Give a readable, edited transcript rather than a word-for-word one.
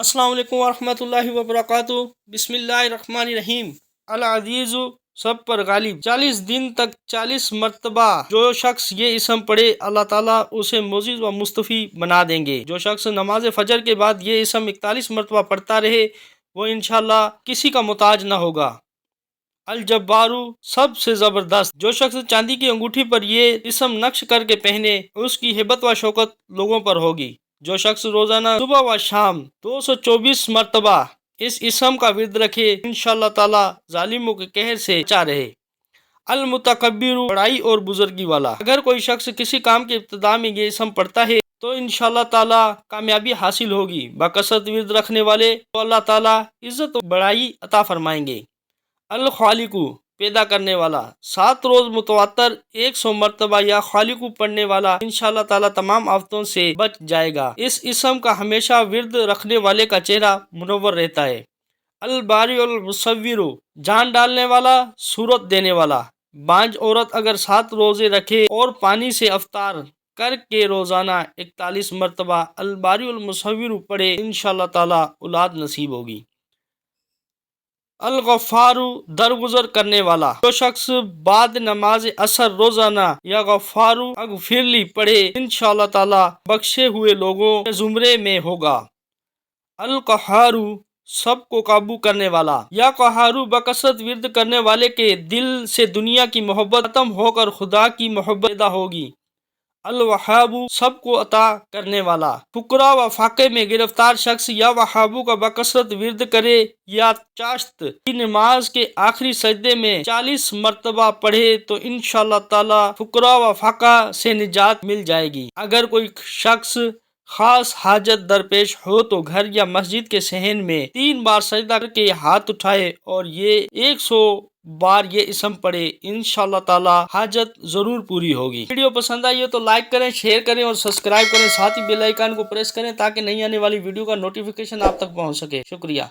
अस्सलाम वालेकुम वरहमतुल्लाहि वबरकातुहू। बिस्मिल्लाहिर्रहमानिर्रहीम। अल अज़ीज़ु सब पर गालिब। 40 दिन तक 40 मरतबा जो शख्स ये इसम पढ़े अल्लाह ताला उसे मोजिज़ व मुस्तफ़ी बना देंगे। जो शख्स नमाज फजर के बाद ये इसम 41 मरतबा पढ़ता रहे वो इंशाअल्लाह किसी का मुताज न होगा। अल जब्बारू सबसे ज़बरदस्त। जो शख्स चांदी की अंगूठी पर ये इसम नक्श करके पहने उसकी हिब्बत व शौकत लोगों पर होगी। जो शख्स रोजाना सुबह व शाम 224 मरतबा इस इसम का विर्द रखे इंशाअल्लाह ताला जालिमों के कहर से बचा रहे। अल मुतकब्बिरु बड़ाई और बुजुर्गी वाला। अगर कोई शख्स किसी काम के इब्तिदा में ये इसम पढ़ता है तो इंशाअल्लाह ताला कामयाबी हासिल होगी। बकसरत विर्द रखने वाले तो अल्लाह ताला इज्जत और बड़ाई अता फरमाएंगे। अल खालिकू पैदा करने वाला। 7 रोज मुतवातर 100 मरतबा या खालिकू पढ़ने वाला इंशाअल्लाह ताला तमाम आफतों से बच जाएगा। इस इसम का हमेशा विर्द रखने वाले का चेहरा मुनव्वर रहता है। अल बारी अल मुसव्विरु जान डालने वाला, सूरत देने वाला। बांझ औरत अगर 7 रोजे रखे और पानी से अफ्तार करके रोजाना 41 मरतबा अल बारी अल मुसव्विरु पढ़े इंशाअल्लाह ताला औलाद नसीब होगी। अल गफ्फारू दरगुजर करने वाला। जो शख्स बाद नमाज असर रोजाना या गफ्फारू अगफिरली पढ़े इंशाअल्लाह ताला बख्शे हुए लोगों के जुमरे में होगा। अल कहारू सबको काबू करने वाला। या कहारू बकसरत विर्द करने वाले के दिल से दुनिया की मोहब्बत खत्म होकर खुदा की मोहब्बत पैदा होगी। अल वहाबू सबको अता करने वाला। फुकरा व फाके में गिरफ्तार शख्स या वहाबू का बकसरत विर्द करे या चाश्त की नमाज के आखिरी सजदे में 40 मरतबा पढ़े तो इंशाअल्लाह ताला फुकरा व फाका से निजात मिल जाएगी। अगर कोई शख्स खास हाजत दरपेश हो तो घर या मस्जिद के सहन में 3 बार सजदा करके हाथ उठाए और ये 100 बार ये इसम पढ़े इंशाअल्लाह ताला हाजत जरूर पूरी होगी। वीडियो पसंद आई हो तो लाइक करें, शेयर करें और सब्सक्राइब करें। साथ ही बेल आइकन को प्रेस करें ताकि नई आने वाली वीडियो का नोटिफिकेशन आप तक पहुंच सके। शुक्रिया।